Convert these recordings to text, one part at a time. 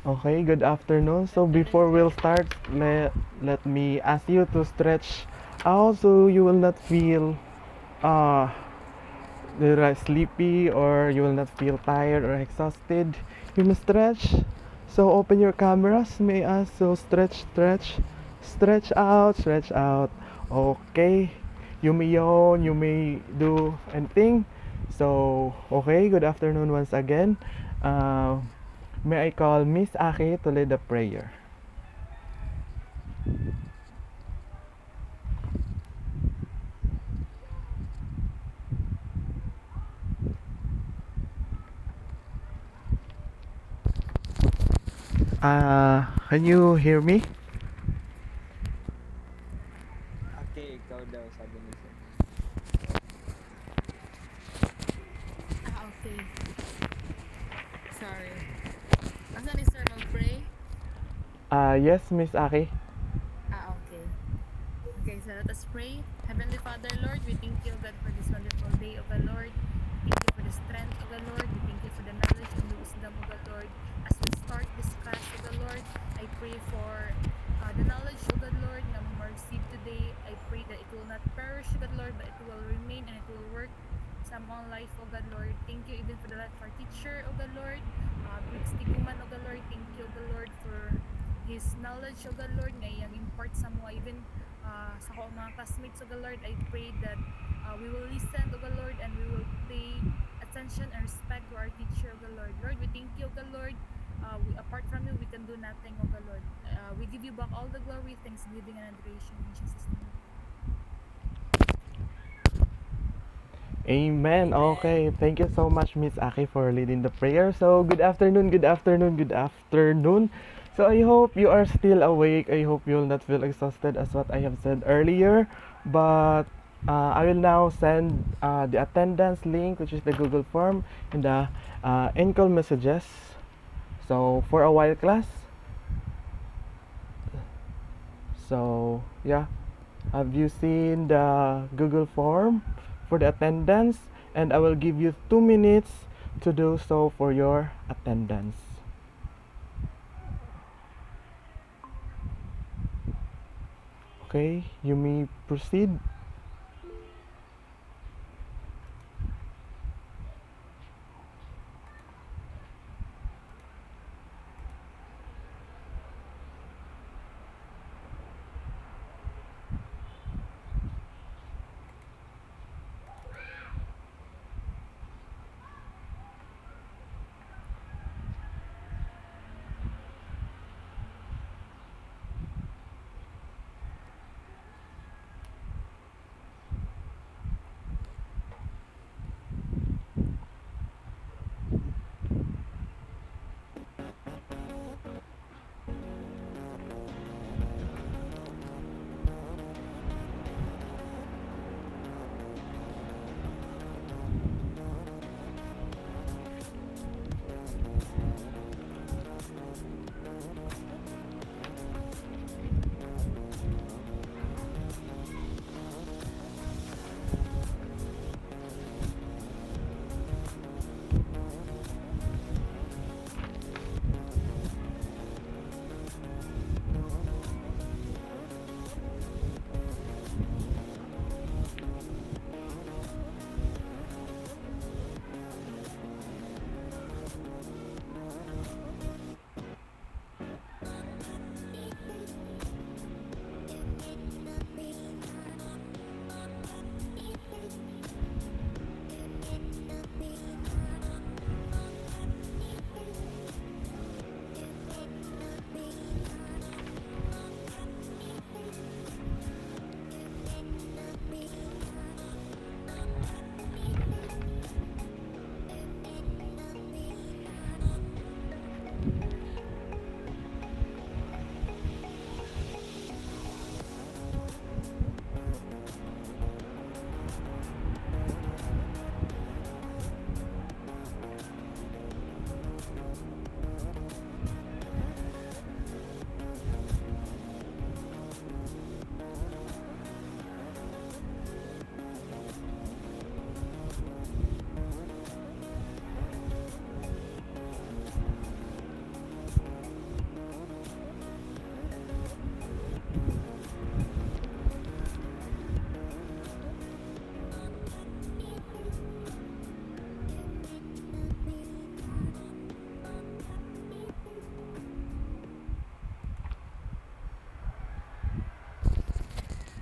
Okay, good afternoon. So before we'll start, let me ask you to stretch out so you will not feel uh sleepy or you will not feel tired or exhausted. You must stretch. So open your cameras, may I? So stretch out, stretch out. Okay. You may yawn, you may do anything. So okay, good afternoon once again. Uh, may I call Miss Aki to lead the prayer? Can you hear me? Ate, ikaw daw, sabi ni Sir. Okay. Sorry. Asan ni Sir mag-pray? Yes, Miss Aki. Okay. Okay, so let us pray. Heavenly Father, Lord, we thank you, God, for this wonderful day, O God, Lord. Thank you for the strength, O God, Lord. We thank you for the knowledge and the wisdom, O God, Lord. As we start this class, O God, Lord, I pray for the knowledge, O God, Lord, na we receive today. I pray that it will not perish, O God, Lord, but it will remain and it will work sa among life, O God, Lord. Thank you even for the life of our teacher, O God, Lord. Brix Tiguman, O God, Lord. Thank you, O God, Lord, for his knowledge, O God, Lord, nga iyang impart sa mga even sa akong mga classmates, O God, Lord. I pray that we will listen, O God, Lord, and we will pay attention and respect to our teacher, O God, Lord. Lord, we thank you, O God, Lord. Apart from you, we can do nothing, O God, Lord. We give you back all the glory, thanksgiving, and adoration in Jesus' name. Amen. Okay. Thank you so much, Miss Aki, for leading the prayer. So, good afternoon, good afternoon, good afternoon. So, I hope you are still awake. I hope you will not feel exhausted as what I have said earlier. But I will now send the attendance link, which is the Google form, in the in-call messages. So, for a while, class. So, yeah. Have you seen the Google form for the attendance? And I will give you 2 minutes to do so for your attendance. Okay, you may proceed.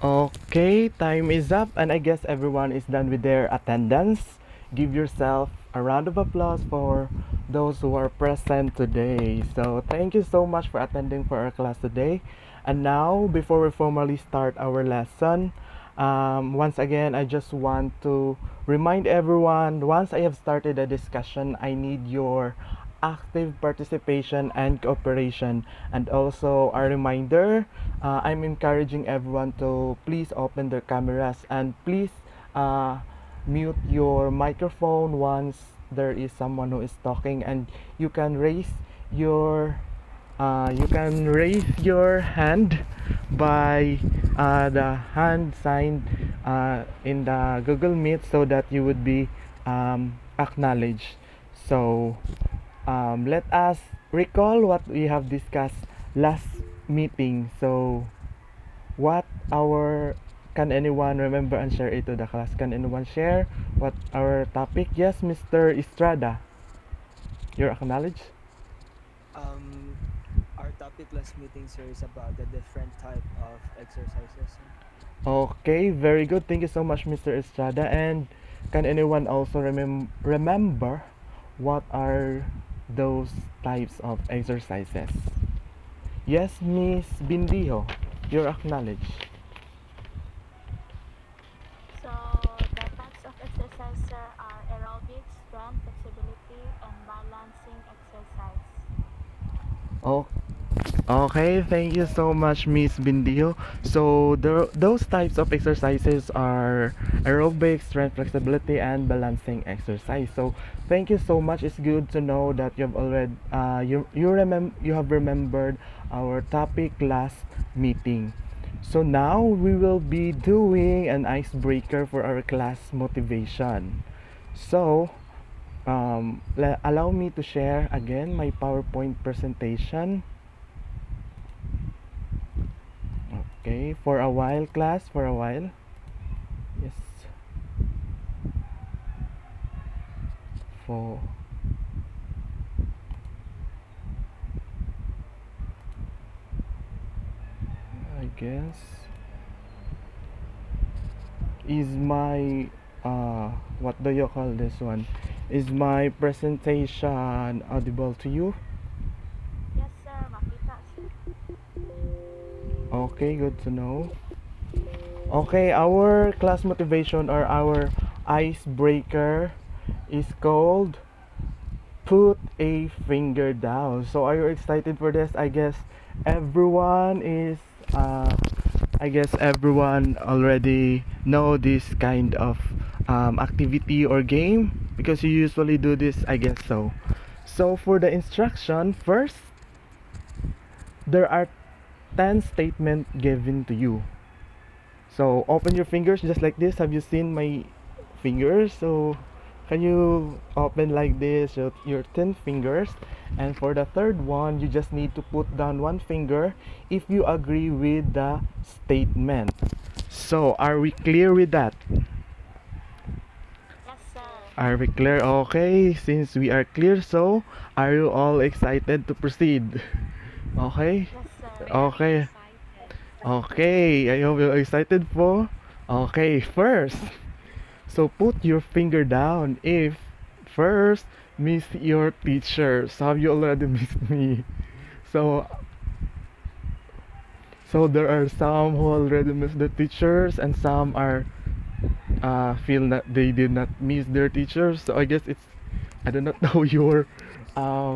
Okay, time is up, and I guess everyone is done with their attendance. Give yourself a round of applause for those who are present today. So, thank you so much for attending for our class today. And now, before we formally start our lesson, once again, I just want to remind everyone once I have started a discussion, I need your active participation and cooperation. And also, a reminder, I'm encouraging everyone to please open their cameras and please uh, mute your microphone once there is someone who is talking, and you can raise your hand by the hand sign in the Google Meet so that you would be acknowledged. So let us recall what we have discussed last meeting. So what our can anyone remember and share it to the class? Can anyone share what our topic? Yes, Mr. Estrada, you're acknowledged. Um, our topic last meeting, sir, is about the different type of exercises, sir. Okay, very good. Thank you so much, Mr. Estrada. And can anyone also remember what are those types of exercises? Yes, Miss Bindiho, you're acknowledged. So the types of exercise, sir, are aerobic, strength, flexibility, and balancing exercise. Oh, okay, thank you so much, Miss Bindio. So those types of exercises are aerobic, strength, flexibility, and balancing exercise. So thank you so much. It's good to know that you've already you have remembered our topic last meeting. So now we will be doing an icebreaker for our class motivation. So allow me to share again my PowerPoint presentation. Okay, for a while, class, for a while. Yes, for I guess is my what do you call this one? Is my presentation audible to you? Yes, sir, makita, sir. Okay, good to know. Okay, our class motivation or our icebreaker is called put a finger down. So are you excited for this? Everyone is I guess everyone already know this kind of activity or game because you usually do this, I guess so. So for the instruction, first there are 10 statements given to you. So open your fingers just like this. Have you seen my fingers? So can you open like this your 10 fingers? And for the third one, you just need to put down one finger if you agree with the statement. So are we clear with that? Yes, sir. Are we clear? Okay, since we are clear, so are you all excited to proceed? Okay? Yes, sir. Very Okay. excited. Okay, I hope you're excited for. Okay, first. So put your finger down if first miss your teacher. So have you already missed me? So so there are some who already miss the teachers and some are feel that they did not miss their teachers. So I guess it's I do not know your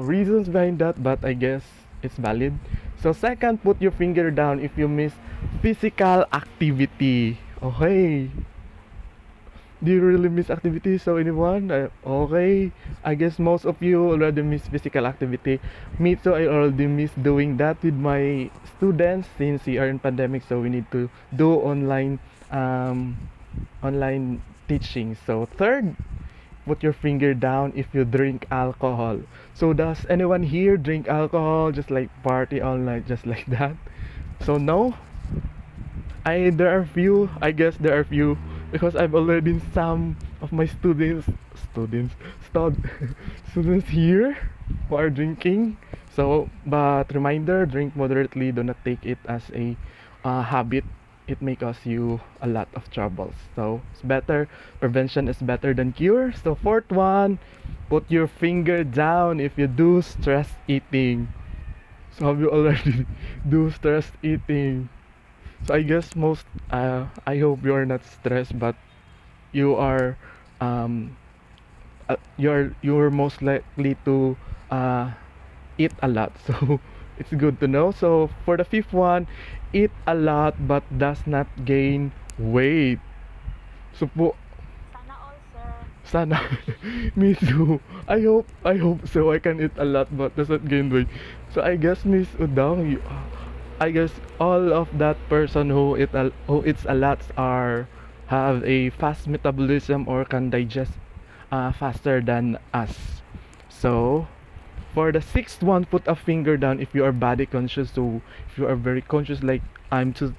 reasons behind that, but I guess it's valid. So second, put your finger down if you miss physical activity. Okay. Do you really miss activity? So anyone? Okay. I guess most of you already miss physical activity. Me too, I already miss doing that with my students since we are in pandemic, so we need to do um, online teaching. So third, put your finger down if you drink alcohol. So does anyone here drink alcohol just like party all night just like that? So no? I there are few. I guess there are few because I've already some of my students stud, students here who are drinking. So, but reminder: drink moderately. Do not take it as a habit. it may cause you a lot of troubles. So it's better, prevention is better than cure. So fourth one, put your finger down if you do stress eating. So have you already do stress eating? So I guess most I hope you are not stressed, but you are um you're most likely to uh eat a lot. So it's good to know. So for the fifth one, eat a lot but does not gain weight. So po, Sana all, sir. sana me too. I hope so. I can eat a lot but does not gain weight. So I guess Miss Udang, I guess all of that person who eats a lot are have a fast metabolism or can digest faster than us. So for the sixth one, put a finger down if you are body conscious. So if you are very conscious, like I'm too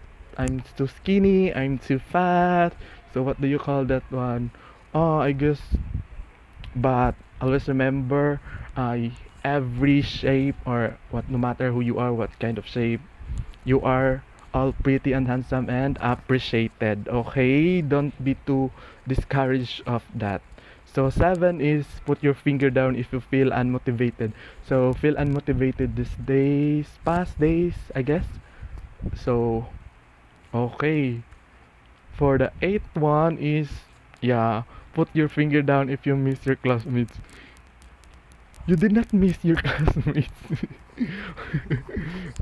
skinny, I'm too fat. So what do you call that one? Oh, I guess. But always remember, every shape or what, no matter who you are, what kind of shape you are, all pretty and handsome and appreciated. Okay, don't be too discouraged of that. So seven is put your finger down if you feel unmotivated. So feel unmotivated these days, past days, I guess. So okay. For the eighth one is, yeah, put your finger down if you miss your classmates. You did not miss your classmates.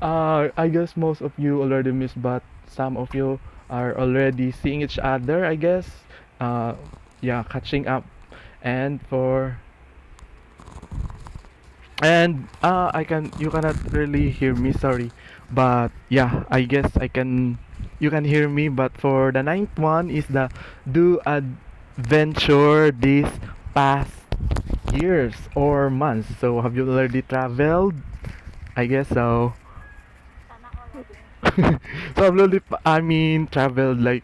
I guess most of you already missed, but some of you are already seeing each other, I guess. Uh, yeah, catching up. And for and I can you cannot really hear me, sorry. But yeah, I guess I can you can hear me. But for the ninth one is the do adventure this past years or months. So have you already traveled? I guess so. Sana all again. So have you already, I mean, traveled like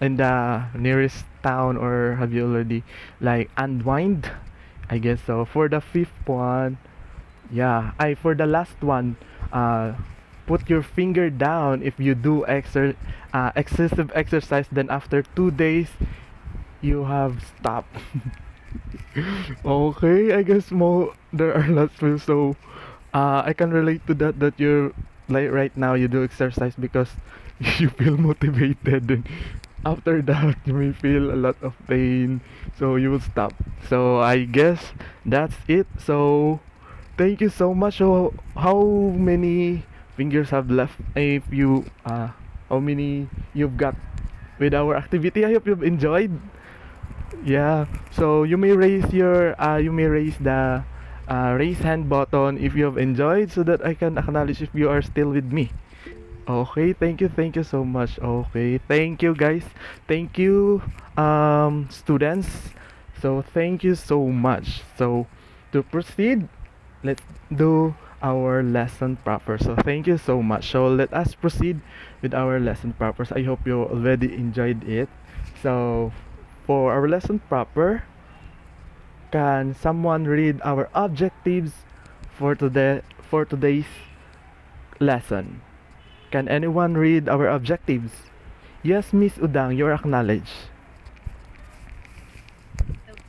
in the nearest town, or have you already like unwind? I guess so. For the fifth one, yeah, I for the last one, uh, put your finger down if you do excessive exercise. Then after 2 days, you have stopped. Okay, I guess there are lots of so I can relate to that you're like right now you do exercise because you feel motivated and after that you may feel a lot of pain so you will stop. So I guess that's it. So thank you so much. So how many fingers have left if you how many you've got with our activity? I hope you've enjoyed. Yeah. So you may raise the raise hand button if you have enjoyed so that I can acknowledge if you are still with me. Okay, thank you so much. Okay, thank you guys. Thank you students. So thank you so much. So to proceed, let's do our lesson proper. So thank you so much. So let us proceed with our lesson proper. So I hope you already enjoyed it. So for our lesson proper, can someone read our objectives for today's lesson? Can anyone read our objectives? Yes, Miss Udang, you're acknowledged.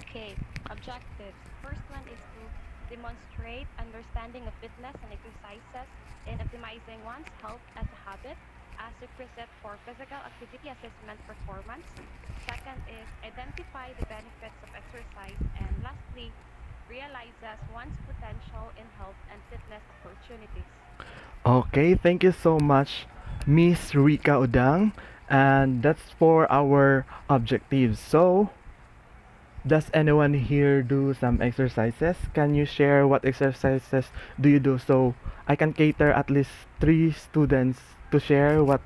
Okay, objectives. First one is to demonstrate understanding of fitness and exercises in optimizing one's health as a habit as a preset for physical activity assessment performance. Second is identify the benefits of exercise. And lastly, realizes one's potential in health and fitness opportunities. Okay, thank you so much, Miss Rika Udang. And that's for our objectives. So, does anyone here do some exercises? Can you share what exercises do you do so I can cater at least three students to share what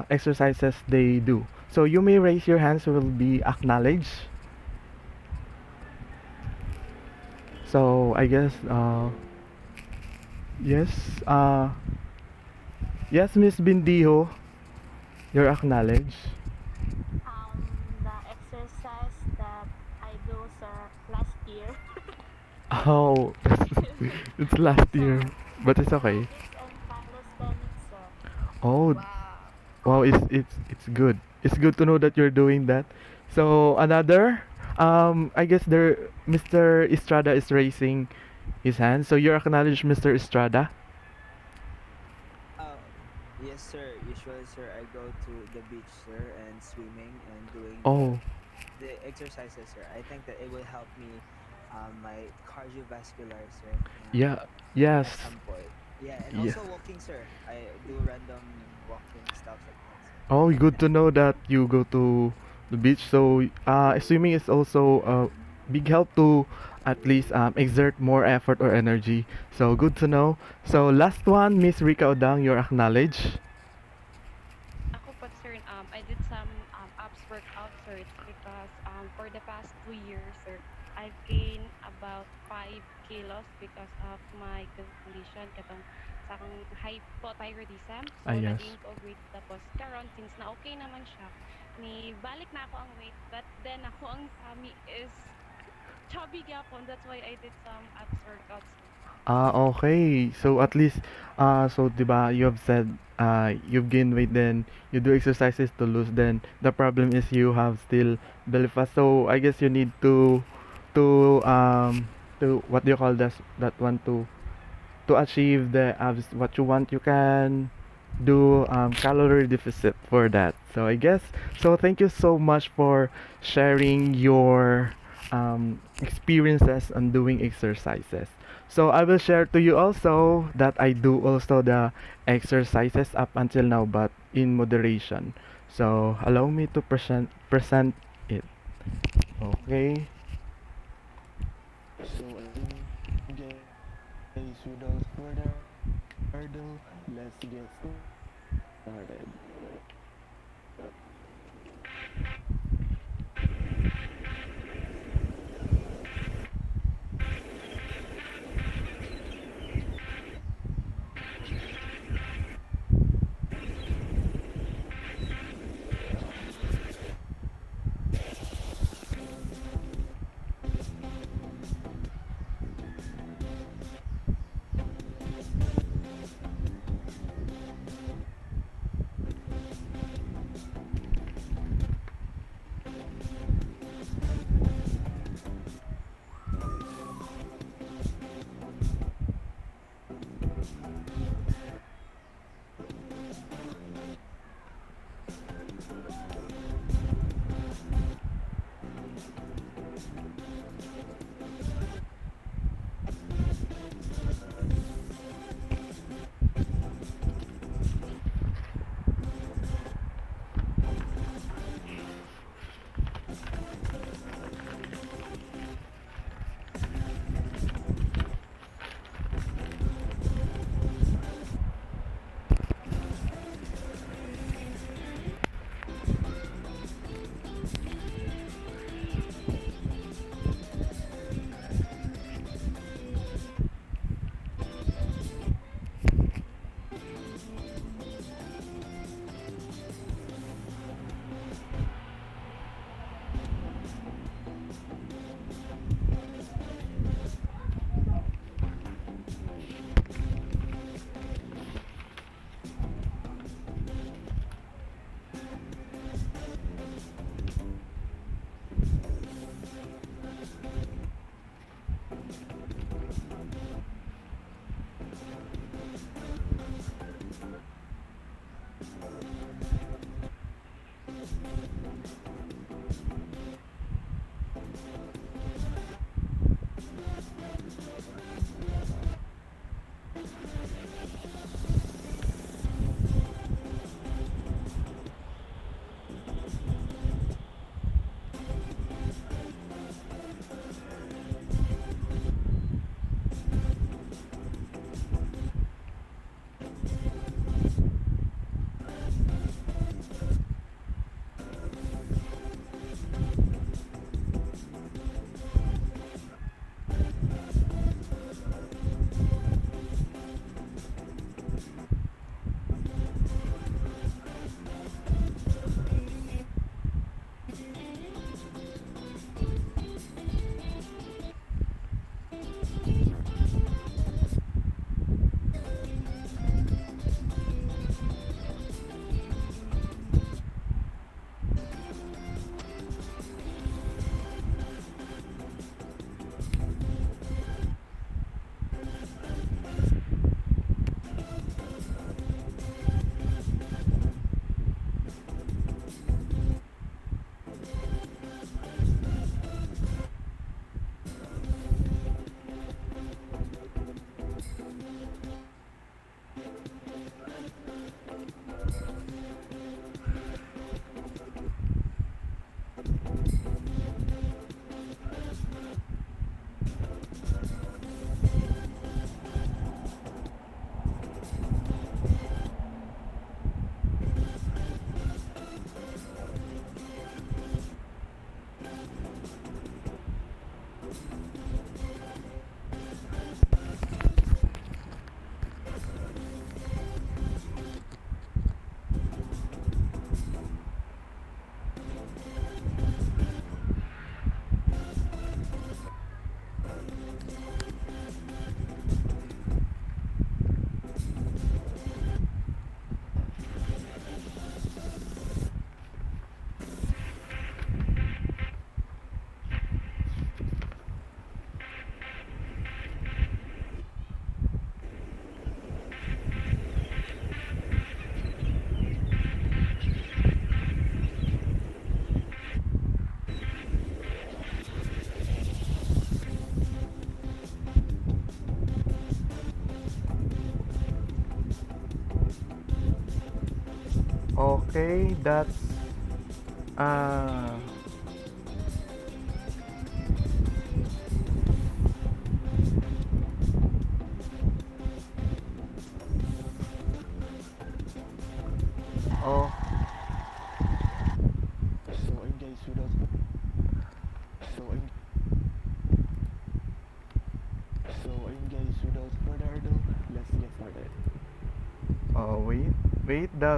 exercises they do? So you may raise your hands, will be acknowledged. So I guess yes, yes, Miss Bindiho, you're acknowledged. The exercise that I do, sir, last year. Oh, it's last year, So, but it's okay. aerobics and calisthenics, sir. Oh, Wow. Wow, it's good. It's good to know that you're doing that. So another, I guess there, Mr. Estrada is raising his hand. So you acknowledge Mr. Estrada. Uh, yes, sir. Usually, sir, I go to the beach, sir, and swimming and doing Oh, the exercises, sir. I think that it will help me, my cardiovascular, sir, yeah, yes, at some point. Yeah, and yeah. also walking, sir. I do random walking stuff like that, sir. Oh, good to know that you go to the beach. So, swimming is also a big help to at least exert more effort or energy. So, good to know. So, last one, Miss Rika Odang, you're acknowledged. Ako po, sir, I did some abs workout, sir. It's because for the past 2 years, sir, I've gained about 5 kilos because of my condition, katong sa akong hypothyroidism. So, Ah, nag-gain yes. ko og weight, tapos karon since na okay naman siya, ni balik na ako ang weight, but then ako ang tummy is chubby gyapon. That's why I did some abs workout, sir. Ah, okay. So at least, so 'di ba, you have said, you've gained weight, then you do exercises to lose. Then the problem is you have still belly fat. So I guess you need to to what do you call that one, to achieve the abs what you want. You can do calorie deficit for that. So I guess, so thank you so much for sharing your experiences on doing exercises. So I will share to you also that I do also the exercises up until now, but in moderation. So allow me to present it. Okay. So again, guys, without further ado, let's get started. Okay, that's uh oh so ayun guys without so ayun without further ado, let's get started. Oh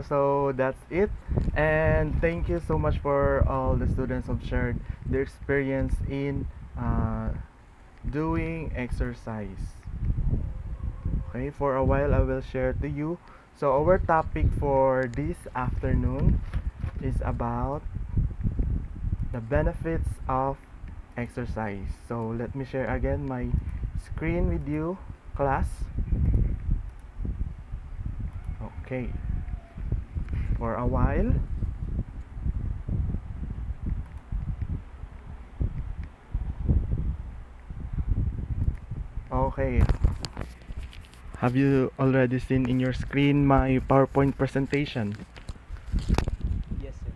so that's it. And thank you so much for all the students who've shared their experience in uh, doing exercise. Okay, for a while I will share to you. So our topic for this afternoon is about the benefits of exercise. So let me share again my screen with you, class. Okay, for a while. Okay, have you already seen in your screen my PowerPoint presentation? Yes, sir.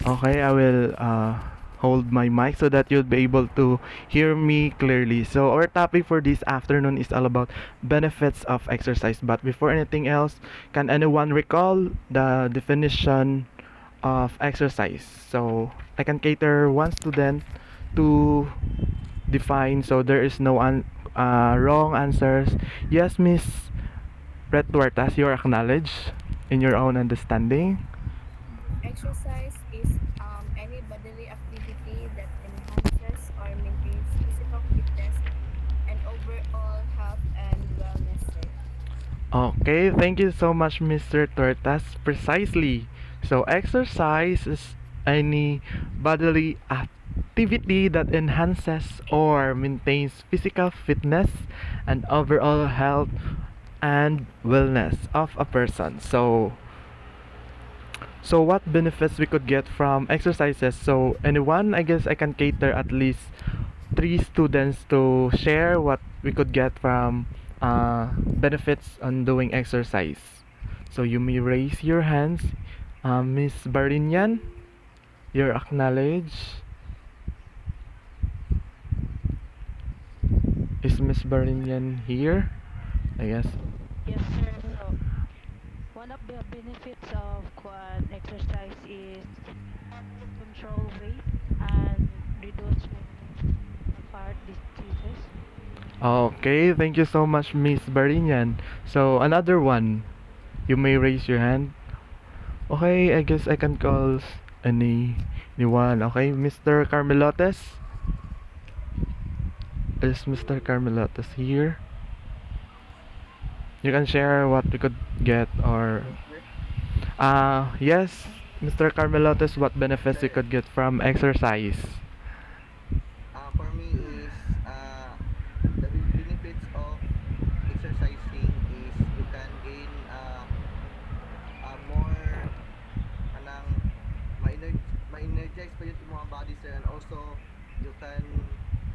Okay, I will hold my mic so that you'll be able to hear me clearly. So, our topic for this afternoon is all about benefits of exercise. But before anything else, can anyone recall the definition of exercise? So, I can cater one student to define, so there is no wrong answers. Yes, Miss Red Tuertas, you acknowledge in your own understanding. Exercise is any bodily activity that enhances or maintains physical fitness and overall health and wellness, sir. Okay, thank you so much, Mr. Tortas. Precisely. So, exercise is any bodily activity that enhances or maintains physical fitness and overall health and wellness of a person. So what benefits we could get from exercises? So, anyone, I guess I can cater at least three students to share what we could get from benefits on doing exercise. So you may raise your hands. Miss Barinyan, you're acknowledged. Is Miss Barinyan here? I guess. Yes, sir. So, one of the benefits of quad exercise is control weight and reduce risk of heart diseases. Okay, thank you so much, Miss Barinyan. So another one, you may raise your hand. Okay, I guess I can call anyone. Okay, Mr. Carmelotes. Is Mr. Carmelotes here? You can share what we could get or Yes, sir. yes, Mr. Carmelotes, what benefits you Sir, could get from exercise? for me is the benefits of exercising is you can gain more kanang ma-energize pa yung mga body sir, and also you can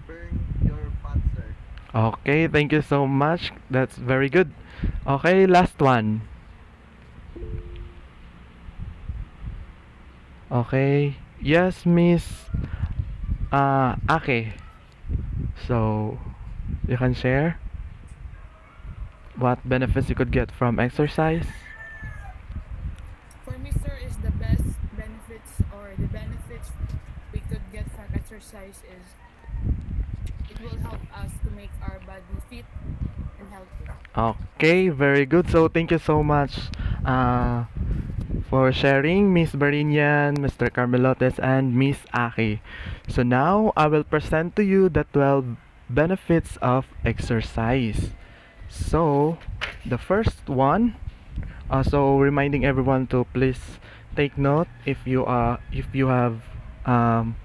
burn your fat sir. Okay, thank you so much. That's very good. Okay, last one. Okay. Yes, Miss Ake. So, you can share what benefits you could get from exercise? For me, sir, is the best benefits or the benefits we could get from exercise is it will help us to make our body fit and healthy. Okay, very good. So, thank you so much for sharing, Miss Barinian, Mr. Carmelotes, and Miss Aki. So, now I will present to you the 12 benefits of exercise. So, the first one, so reminding everyone to please take note if you have um,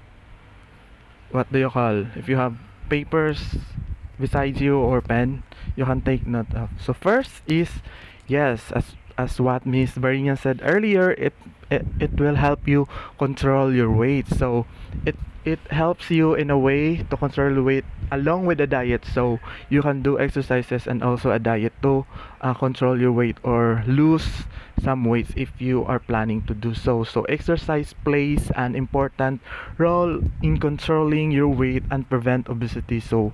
what do you call if you have papers beside you or pen, you can take note of. So first is, yes, as as what Miss Varian said earlier, it will help you control your weight. So it it helps you in a way to control your weight along with the diet. So you can do exercises and also a diet to control your weight or lose some weights if you are planning to do so. So exercise plays an important role in controlling your weight and prevent obesity. So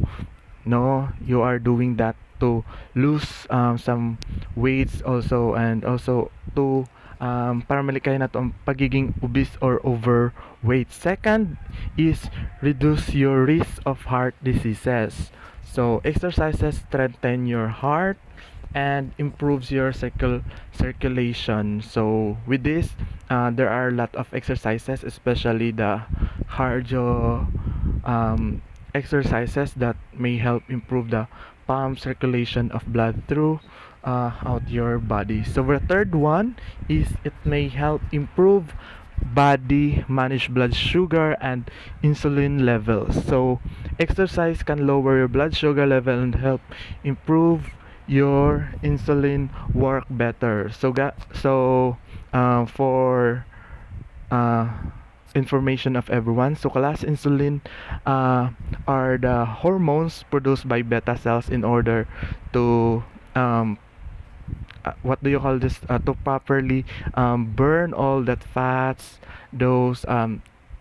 no, you are doing that to lose some weights also, and also to para malikay na to ang pagiging obese or overweight. Second is reduce your risk of heart diseases. So exercises strengthen your heart and improves your circulation. So with this, there are a lot of exercises, especially the cardio um, exercises that may help improve the pump circulation of blood through out your body. So the third one is it may help improve body manage blood sugar and insulin levels. So exercise can lower your blood sugar level and help improve your insulin work better. For uh, information of everyone. So class insulin are the hormones produced by beta cells in order to what do you call this, to properly burn all that fats, those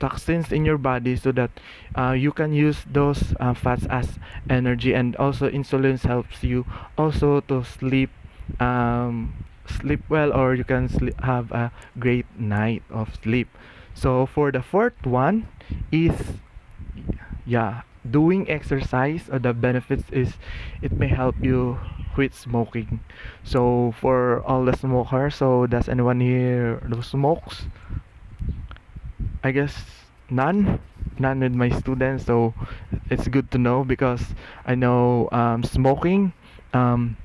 toxins in your body, so that you can use those fats as energy. And also insulin helps you also to sleep well, or you can have a great night of sleep. So for the fourth one is, yeah, doing exercise, the benefits is it may help you quit smoking. So for all the smokers, so does anyone here who smokes? I guess none with my students. So it's good to know, because I know smoking, um,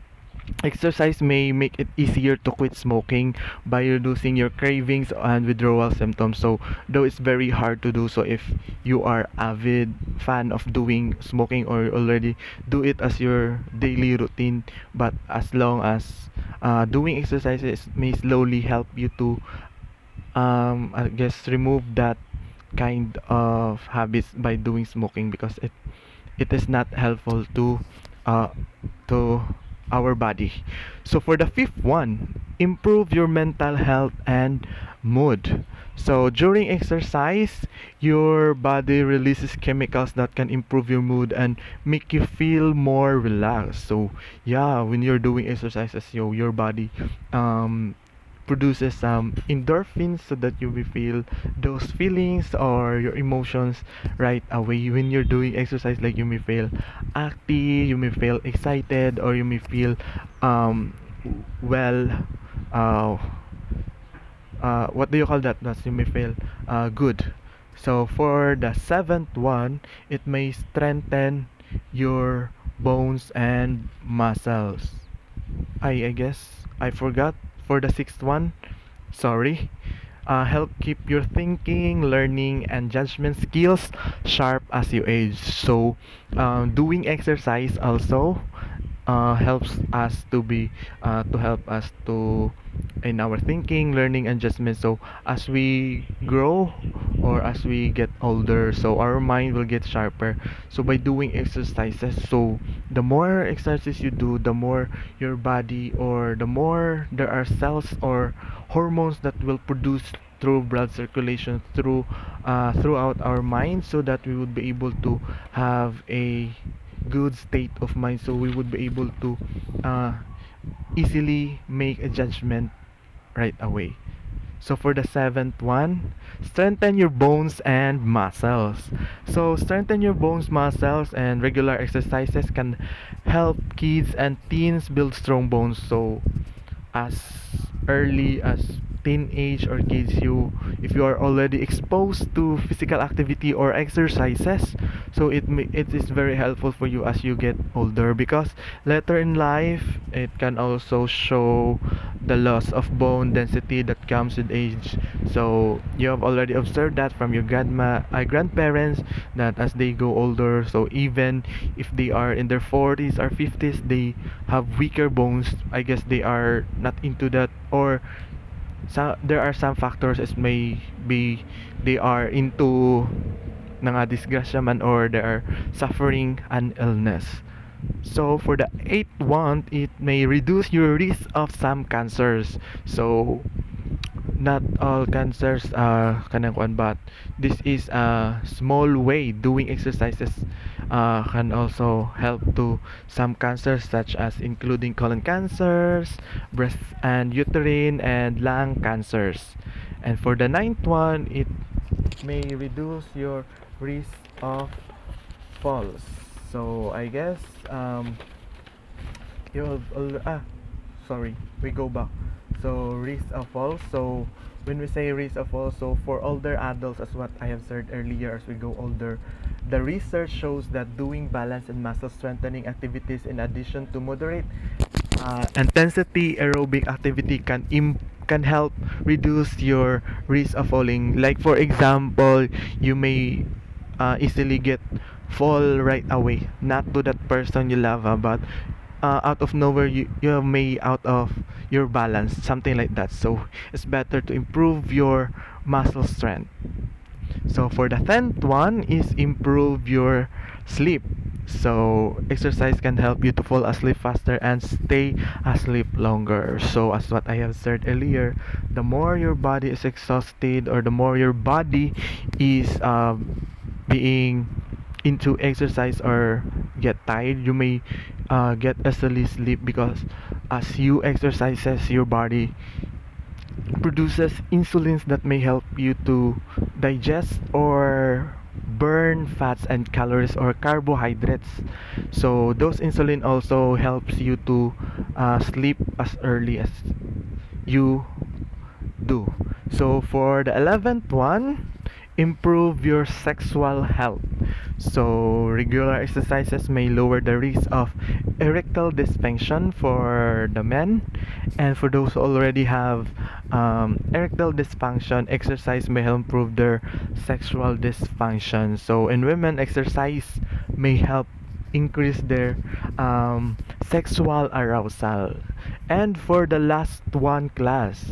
exercise may make it easier to quit smoking by reducing your cravings and withdrawal symptoms. So, though it's very hard to do so if you are avid fan of doing smoking or already do it as your daily routine, but as long as doing exercises may slowly help you to I guess remove that kind of habits by doing smoking, because it is not helpful uh to our body. So for the fifth one, improve your mental health and mood. So during exercise, your body releases chemicals that can improve your mood and make you feel more relaxed. So yeah, when you're doing exercises, your body produces some endorphins, so that you will feel those feelings or your emotions right away when you're doing exercise. Like you may feel active, you may feel excited, or you may feel um well uh what do you call that? That's, you may feel good. So for the seventh one, it may strengthen your bones and muscles. I guess I forgot for the sixth one. Sorry. Help keep your thinking, learning, and judgment skills sharp as you age. So, doing exercise also helps us to help us to in our thinking, learning, and judgment. So as we grow or as we get older, so our mind will get sharper. So by doing exercises, so the more exercises you do, the more your body, or the more there are cells or hormones that will produce through blood circulation throughout our mind, so that we would be able to have a good state of mind, so we would be able to uh, easily make a judgment right away. So for the seventh one, strengthen your bones and muscles. So strengthen your bones, muscles, and regular exercises can help kids and teens build strong bones. So as early as teenage or kids, if you are already exposed to physical activity or exercises, so it is very helpful for you as you get older, because later in life it can also show the loss of bone density that comes with age. So you have already observed that from your grandparents, that as they go older, so even if they are in their 40s or 50s, they have weaker bones. I guess they are not into that, or there are some factors as may be they are into disgrasya man, or they are suffering an illness. So for the eighth one, it may reduce your risk of some cancers. So not all cancers kanang kuan, but this is a small way doing exercises can also help to some cancers, such as including colon cancers, breast and uterine and lung cancers. And for the ninth one, it may reduce your risk of falls. So I guess you have sorry, we go back. So risk of fall. So when we say risk of fall, so for older adults, as what I have said earlier, as we go older, the research shows that doing balance and muscle strengthening activities in addition to moderate intensity aerobic activity can help reduce your risk of falling. Like for example, you may easily get fall right away, not to that person you love, but out of nowhere you may out of your balance, something like that. So it's better to improve your muscle strength. So for the 10th one is improve your sleep. So exercise can help you to fall asleep faster and stay asleep longer. So as what I have said earlier, the more your body is exhausted, or the more your body is being into exercise or get tired, you may get easily sleep, because as you exercises, your body produces insulins that may help you to digest or burn fats and calories or carbohydrates. So those insulin also helps you to sleep as early as you do. So for the 11th one, improve your sexual health. So regular exercises may lower the risk of erectile dysfunction for the men, and for those who already have erectile dysfunction, exercise may help improve their sexual dysfunction. So in women, exercise may help increase their sexual arousal. And for the last one, class,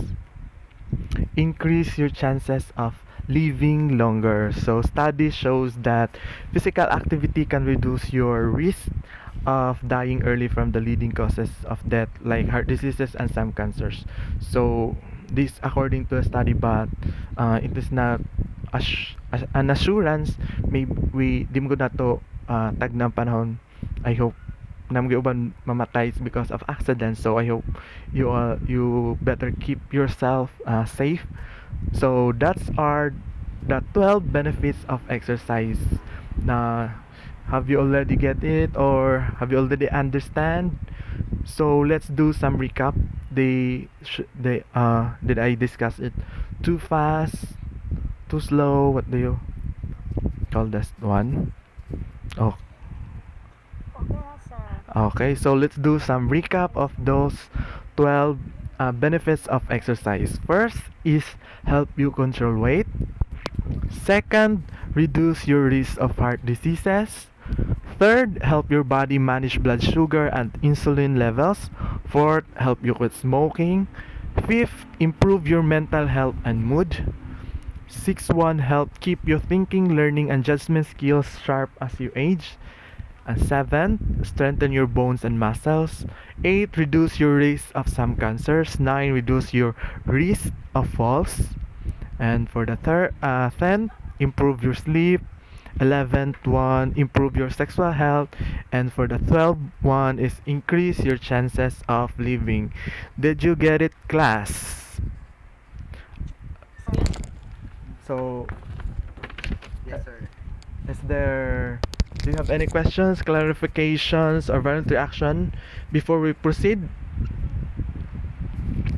increase your chances of living longer. So study shows that physical activity can reduce your risk of dying early from the leading causes of death, like heart diseases and some cancers. So this according to a study, but it is not an assurance. Maybe we di mo na to tag ng panahon. I hope nam uban mamatay because of accidents. So I hope you better keep yourself safe. So that's our the 12 benefits of exercise. Na have you already get it, or have you already understand? So let's do some recap. They did I discuss it too fast, too slow? What do you call this one? Oh, Okay, sir. okay, so let's do some recap of those 12 benefits of exercise. First is help you control weight. Second, reduce your risk of heart diseases. Third, help your body manage blood sugar and insulin levels. Fourth, help you quit smoking. Fifth, improve your mental health and mood. Sixth one, help keep your thinking, learning, and judgment skills sharp as you age. And seventh, strengthen your bones and muscles. Eight, reduce your risk of some cancers. Nine, reduce your risk of falls. And for the 10th, improve your sleep. 11th one, improve your sexual health. And for the 12th one is increase your chances of living. Did you get it, class? Yes. So Yes, sir. is there do you have any questions, clarifications, or violent reaction before we proceed?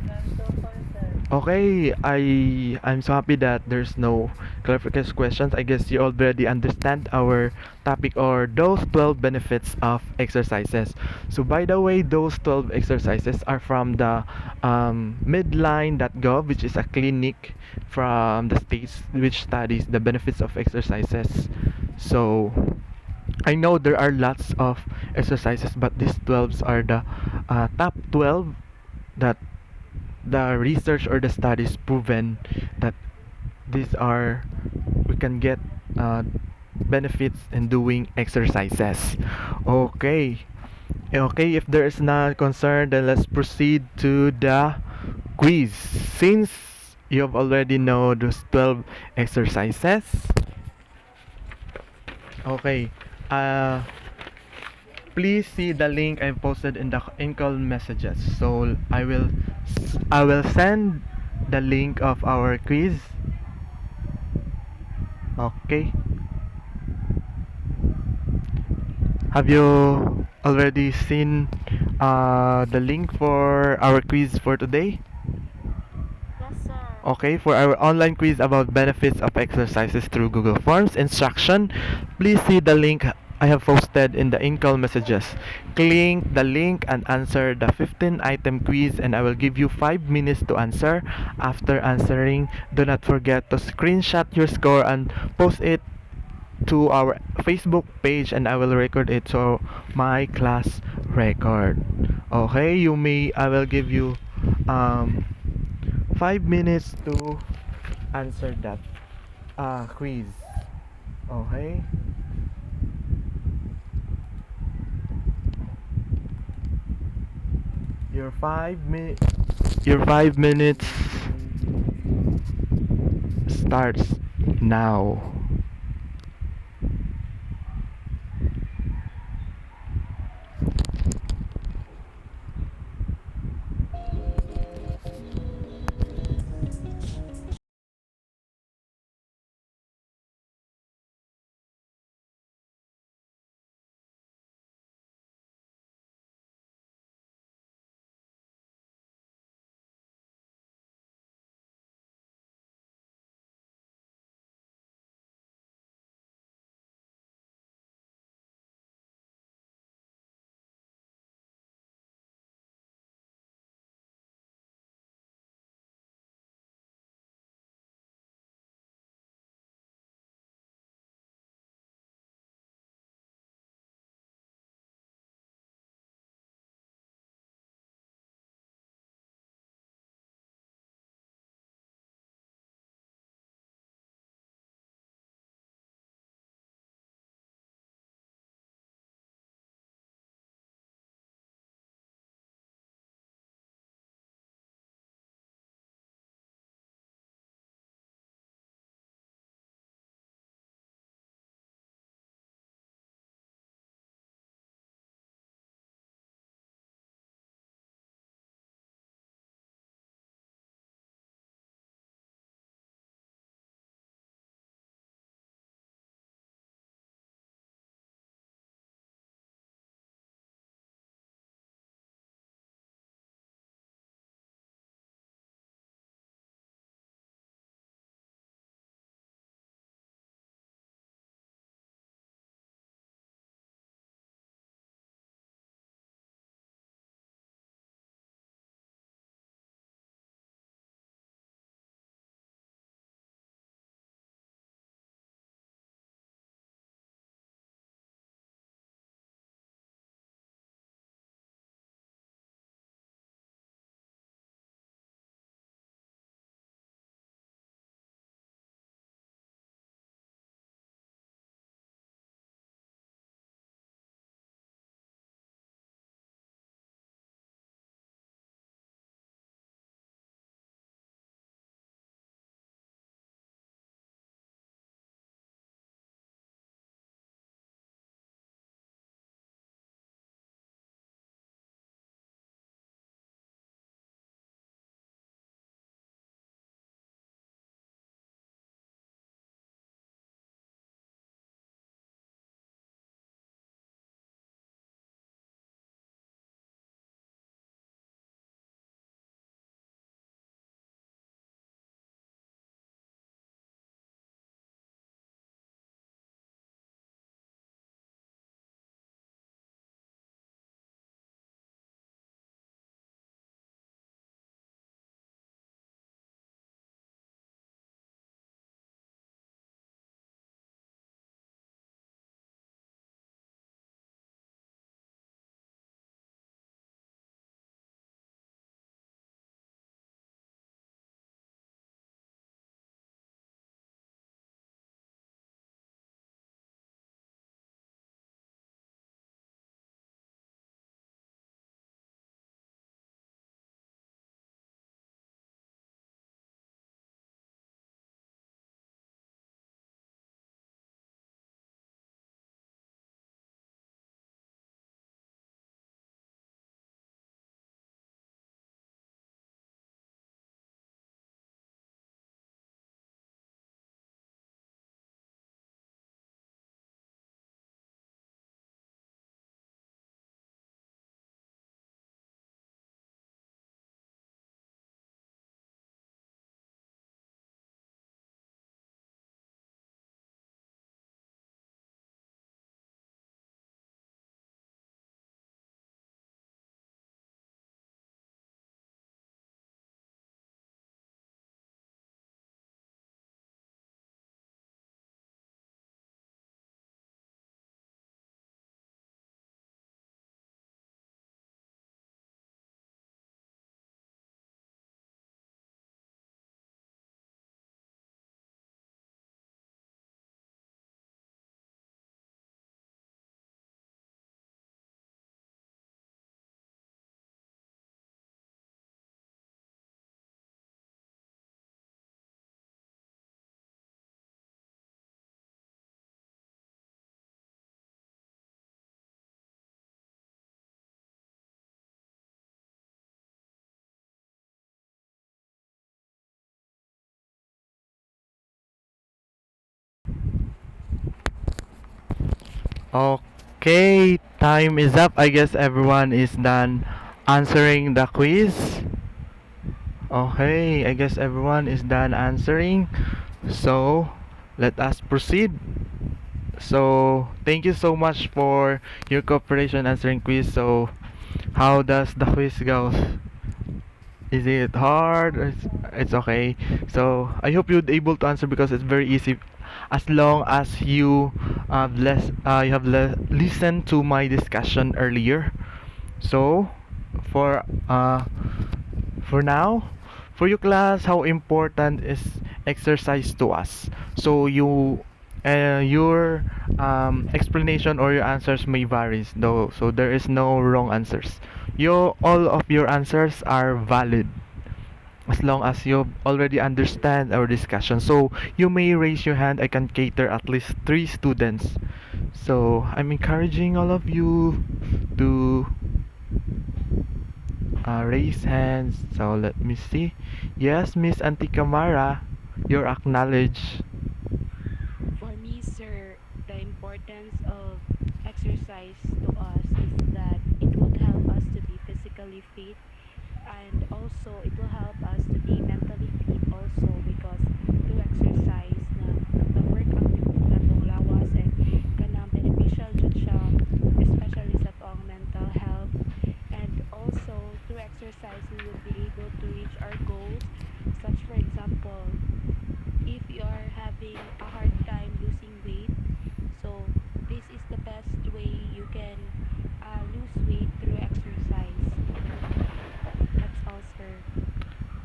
None so far, sir. Okay, I'm so happy that there's no clarification questions. I guess you already understand our topic or those 12 benefits of exercises. So by the way, those 12 exercises are from the midline.gov, which is a clinic from the states which studies the benefits of exercises. So I know there are lots of exercises, but these 12s are the top 12 that the research or the studies proven that these are we can get uh, benefits in doing exercises. Okay. Okay, if there is not concern, then let's proceed to the quiz. Since you have already know those 12 exercises, okay, uh, please see the link I posted in the in-call messages. So I will send the link of our quiz. Okay. Have you already seen the link for our quiz for today? Yes, sir. Okay, for our online quiz about benefits of exercises through Google Forms instruction, please see the link I have posted in the in-call messages. Click the link and answer the 15-item quiz, and I will give you 5 minutes to answer. After answering, do not forget to screenshot your score and post it to our Facebook page, and I will record it to my class record. Okay, I will give you um 5 minutes to answer that quiz. Okay? Your 5 minutes starts now. Okay, time is up. I guess everyone is done answering the quiz. Okay, I guess everyone is done answering. So, let us proceed. So, thank you so much for your cooperation answering quiz. So, how does the quiz go? Is it hard? It's okay. So, I hope you'd able to answer because it's very easy as long as you have listened to my discussion earlier. So, for uh for now, for you class, how important is exercise to us? So your explanation or your answers may varies though, so there is no wrong answers. All of your answers are valid as long as you already understand our discussion. So you may raise your hand. I can cater at least 3 students. So I'm encouraging all of you to raise hands. So let me see. Yes, Miss Antikamara, you're acknowledged. For me, sir, the importance of exercise to us is that it would help us to be physically fit, and also it will help us to be mentally fit also, because through exercise na nag-workout gyud mo natong lawas, and kanang beneficial jud siya, especially sa toang mental health. And also through exercise we would be able to reach our goals, such for example, if you are having a hard time losing weight, so this is the best way you can lose weight through exercise. That's all, sir.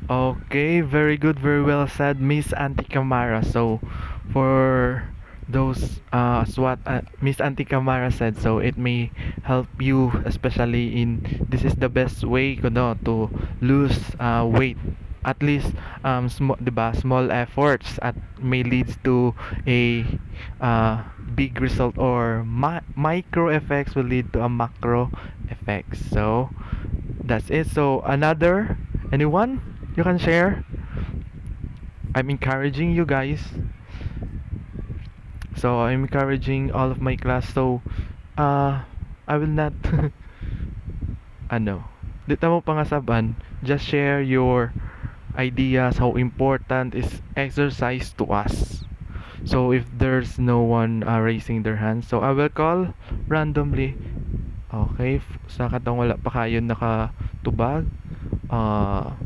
Okay, very good, very well said, Miss Antikamara. So, for those as what Miss Antikamara said, so it may help you, especially in this is the best way to lose weight. At least diba, small efforts at may leads to a big result, or micro effects will lead to a macro effects. So that's it. So another anyone you can share. I'm encouraging you guys. So I'm encouraging all of my class. So I will not ano. Dito mo pangasaban, just share your ideas how important is exercise to us. So if there's no one raising their hand, so I will call randomly. Okay, sa katong wala pa kayo nakatubag. Uh,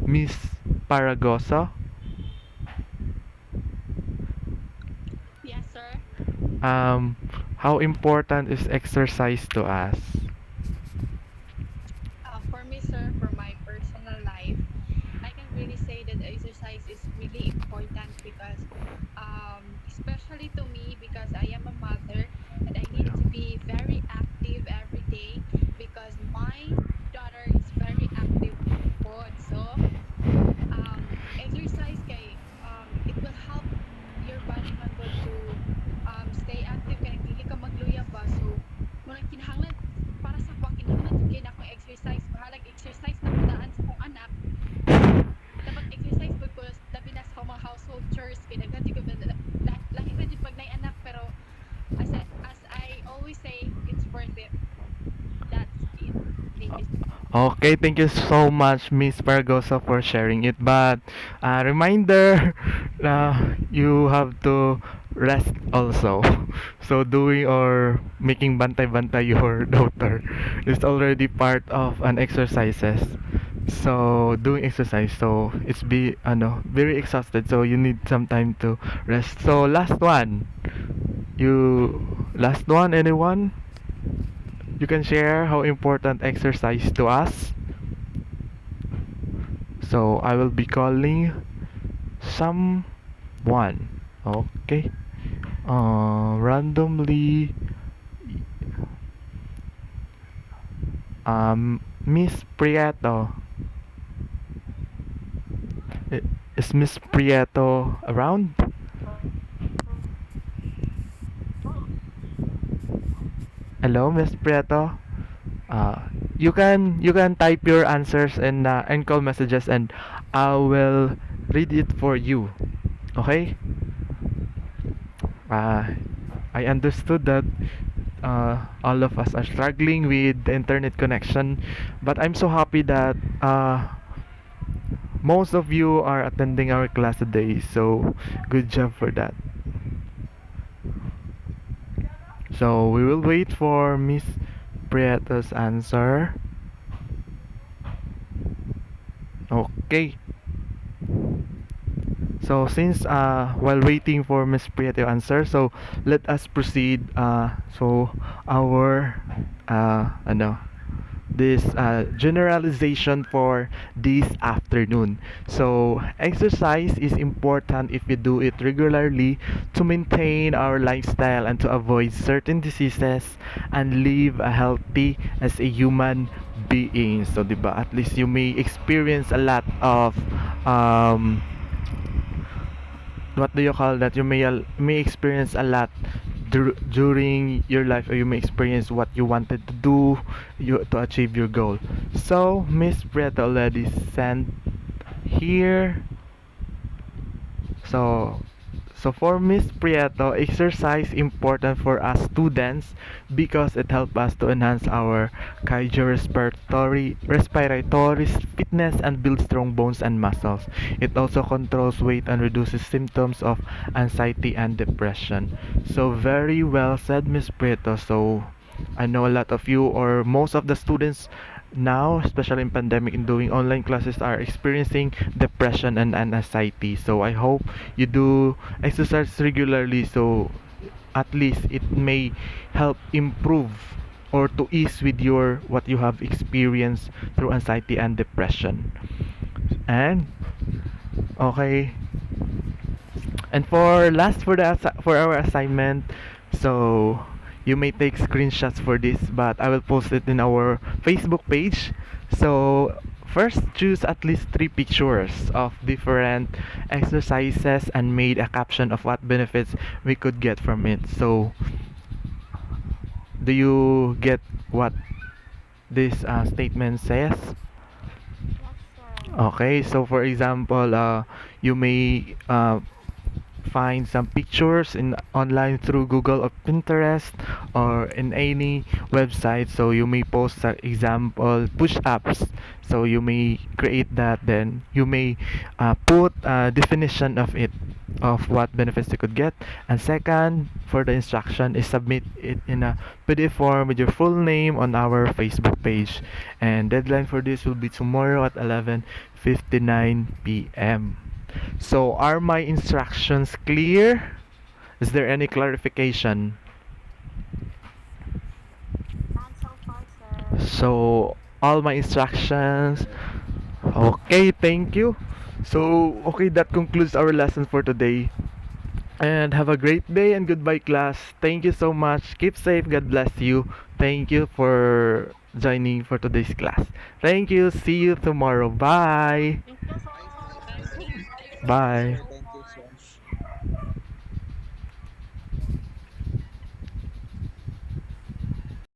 Miss Paragosa. Yes, sir. Um, how important is exercise to us? For me, sir, for my personal life, I can really say that exercise is really important because, especially to me, because I am a mother and I need Yeah. to be very active every day because my daughter is very active po. So, exercise kay it will help your body man good to stay active kay dili ka magluyab ba. So murag kinahanglan para sa kuha kinahanglan jud kay na akong exercise, bahalag exercise na kudaan sa akong anak. Dapat exercise pud ko labi na sa mga household chores kay daghan jud lahi ra jud pag nay anak, pero as I always say, it's worth it. That's it. Thank you. Okay, thank you so much, Miss Paragosa, for sharing it. But reminder, you have to rest also. So doing or making bantay-bantay your daughter is already part of an exercises. So doing exercise, so it's very exhausted. So you need some time to rest. So last one, anyone? You can share how important exercise to us. So I will be calling someone. Okay. Randomly. Miss Prieto. Is Miss Prieto around? Hello, Miss Prieto. You can type your answers and call messages, and I will read it for you. Okay? Uh, I understood that all of us are struggling with the internet connection, but I'm so happy that most of you are attending our class today. So good job for that. So we will wait for Miss Prieta's answer. Okay. So since while waiting for Miss Priya to answer, so let us proceed. So our ano this generalization for this afternoon. So exercise is important if we do it regularly to maintain our lifestyle and to avoid certain diseases and live a healthy as a human being. So, 'di ba? At least you may experience a lot of um what do you call that, you may experience a lot during your life, or you may experience what you wanted to do to achieve your goal. So Miss Brett already sent here. So so for Miss Prieto, exercise important for us students because it helps us to enhance our cardiorespiratory fitness and build strong bones and muscles. It also controls weight and reduces symptoms of anxiety and depression. So very well said, Miss Prieto. So I know a lot of you, or most of the students now, especially in pandemic, in doing online classes, are experiencing depression and anxiety. So I hope you do exercise regularly, so at least it may help improve or to ease with your what you have experienced through anxiety and depression. And okay, and for last, for our assignment, so you may take screenshots for this, but I will post it in our Facebook page. So first, choose at least 3 pictures of different exercises and made a caption of what benefits we could get from it. So do you get what this statement says? Yes, sir. Okay, so for example, you may find some pictures in online through Google or Pinterest or in any website. So you may post an example push-ups. So you may create that, then you may put a definition of it, of what benefits you could get. And second, for the instruction is submit it in a PDF form with your full name on our Facebook page. And deadline for this will be tomorrow at 11:59 p.m. So, are my instructions clear? Is there any clarification? None so far, sir. So, all my instructions. Okay, thank you. So, okay, that concludes our lesson for today. And have a great day and goodbye, class. Thank you so much. Keep safe. God bless you. Thank you for joining for today's class. Thank you. See you tomorrow. Bye. Thank you, Bye, sir. sir. Bye.